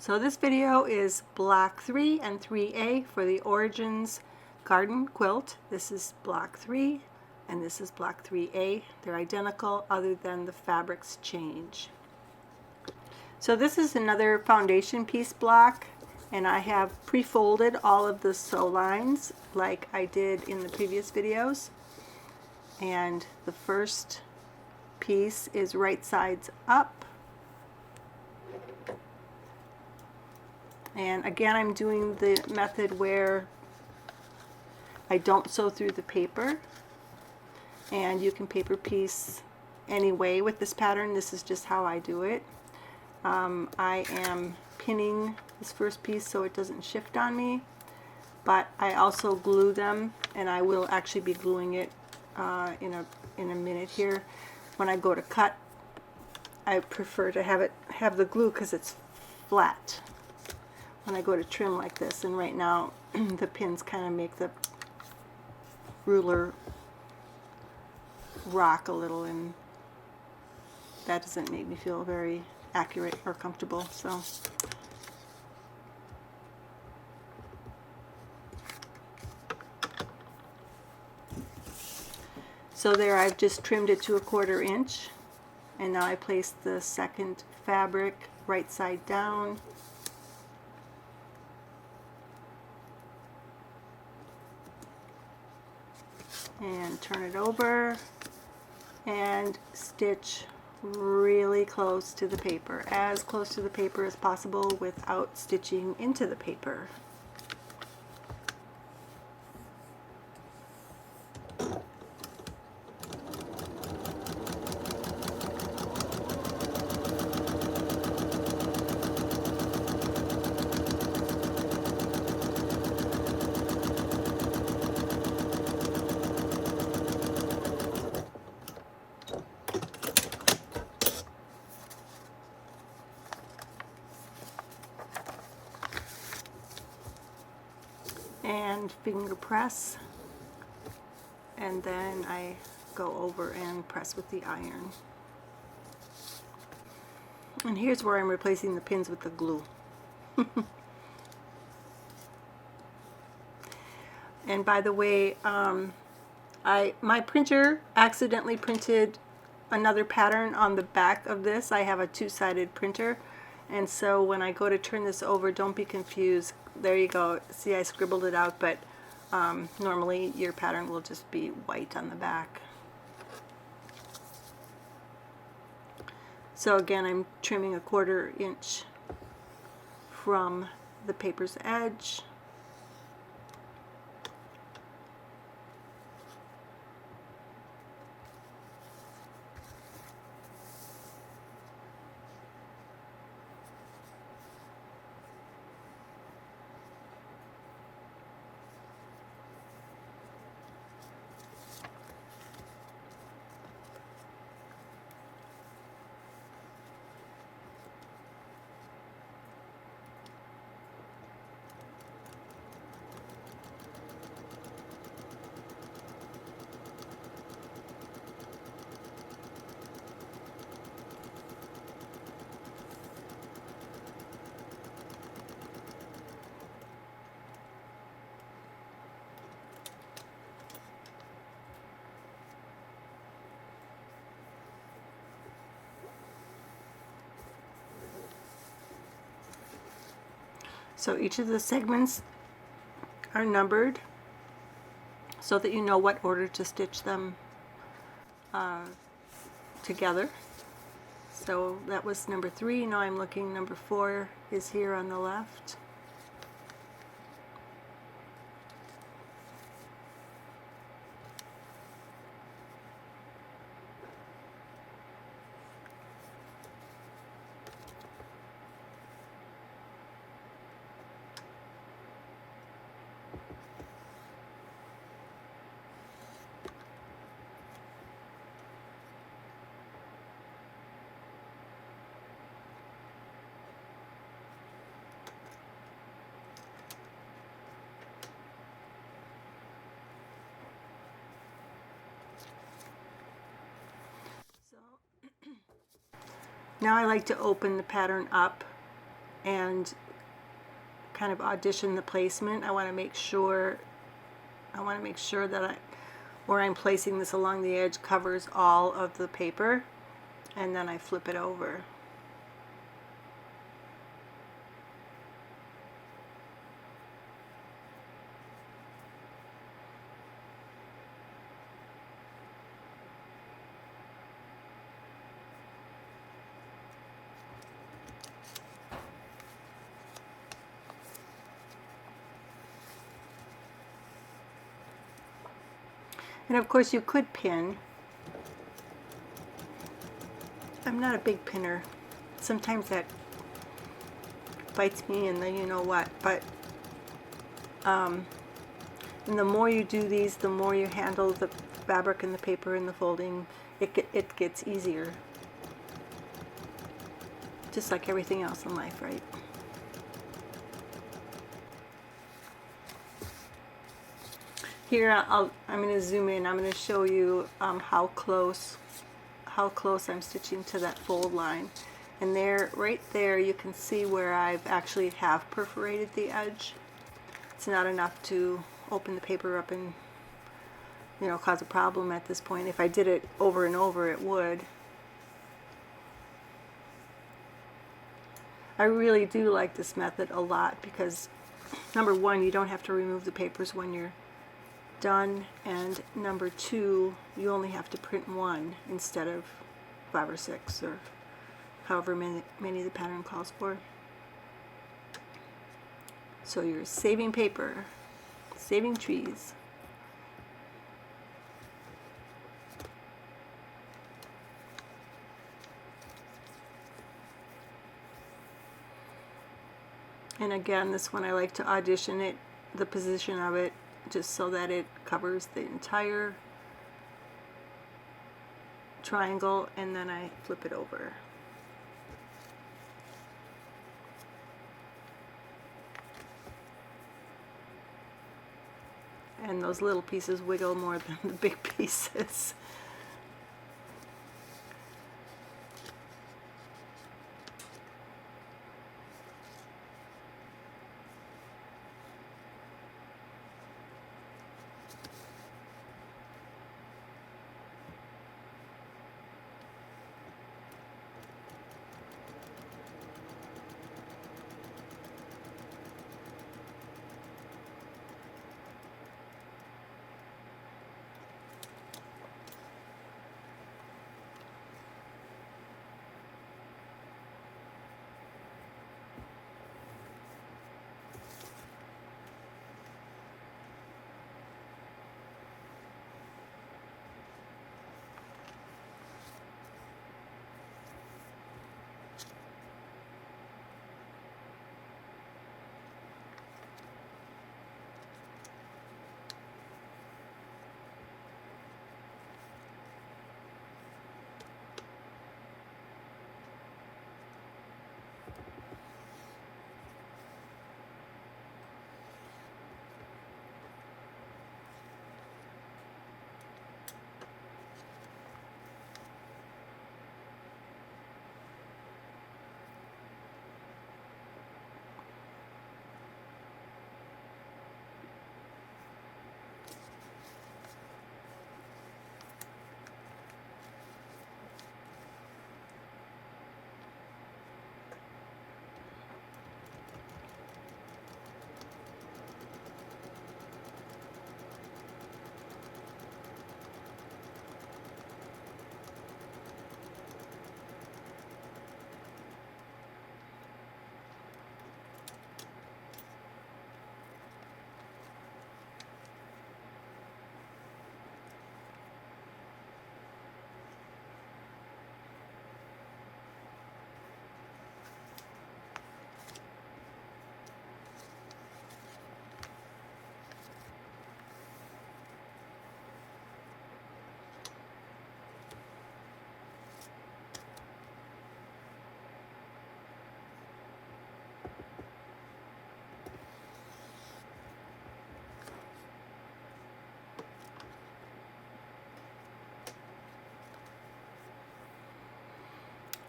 So this video is block 3 and 3A for the Origins Garden Quilt. This is block 3 and this is block 3A. They're identical other than the fabrics change. So this is another foundation piece block, and I have pre-folded all of the sew lines like I did in the previous videos. And the first piece is right sides up. And again, I'm doing the method where I don't sew through the paper, and you can paper piece any way with this pattern. This is just how I do it. I am pinning this first piece so it doesn't shift on me, but I also glue them, and I will actually be gluing it in a minute here. When I go to cut, I prefer to have the glue because it's flat when I go to trim like this, and right now the pins kind of make the ruler rock a little, and that doesn't make me feel very accurate or comfortable. So there, I've just trimmed it to 1/4 inch, and now I place the second fabric right side down. And turn it over and stitch really close to the paper, as close to the paper as possible without stitching into the paper. And finger press, and then I go over and press with the iron. And here's where I'm replacing the pins with the glue. And by the way, my printer accidentally printed another pattern on the back of this. I have a two-sided printer, and so when I go to turn this over, don't be confused. There you go. See, I scribbled it out, but normally your pattern will just be white on the back. So again, I'm trimming 1/4 inch from the paper's edge. So each of the segments are numbered so that you know what order to stitch them together. So that was number 3. Now I'm looking, number 4 is here on the left. Now I like to open the pattern up and kind of audition the placement. I want to make sure that where I'm placing this along the edge covers all of the paper, and then I flip it over. And of course you could pin. I'm not a big pinner. Sometimes that bites me in the you know what, but and the more you do these, the more you handle the fabric and the paper and the folding, it gets easier. Just like everything else in life, right? Here I'm going to zoom in. I'm going to show you how close I'm stitching to that fold line. And there, right there, you can see where I've actually have perforated the edge. It's not enough to open the paper up and, you know, cause a problem at this point. If I did it over and over, it would. I really do like this method a lot because, number one, you don't have to remove the papers when you're done, and number two, you only have to print one instead of 5 or 6 or however many the pattern calls for. So you're saving paper, saving trees. And again, this one I like to audition it, the position of it, just so that it covers the entire triangle, and then I flip it over. And those little pieces wiggle more than the big pieces.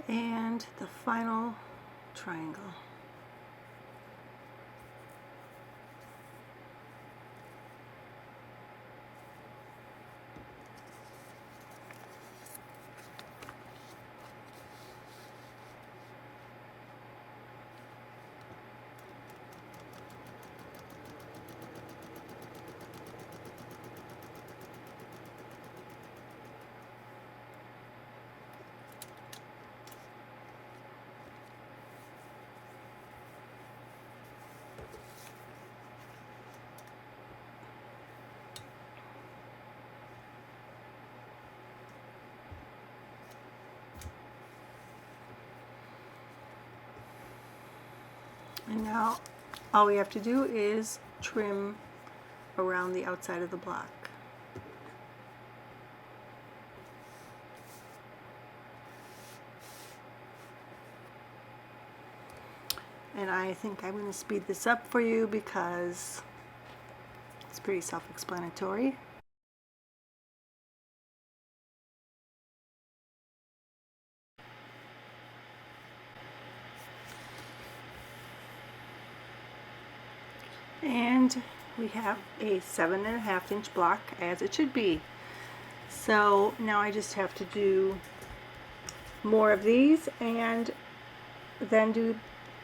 And the final triangle. And now all we have to do is trim around the outside of the block. And I think I'm going to speed this up for you because it's pretty self-explanatory. And we have a 7.5-inch block, as it should be. So now I just have to do more of these and then do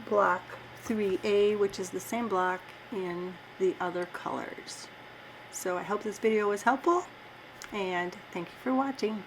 block 3A, which is the same block in the other colors. So I hope this video was helpful, and thank you for watching.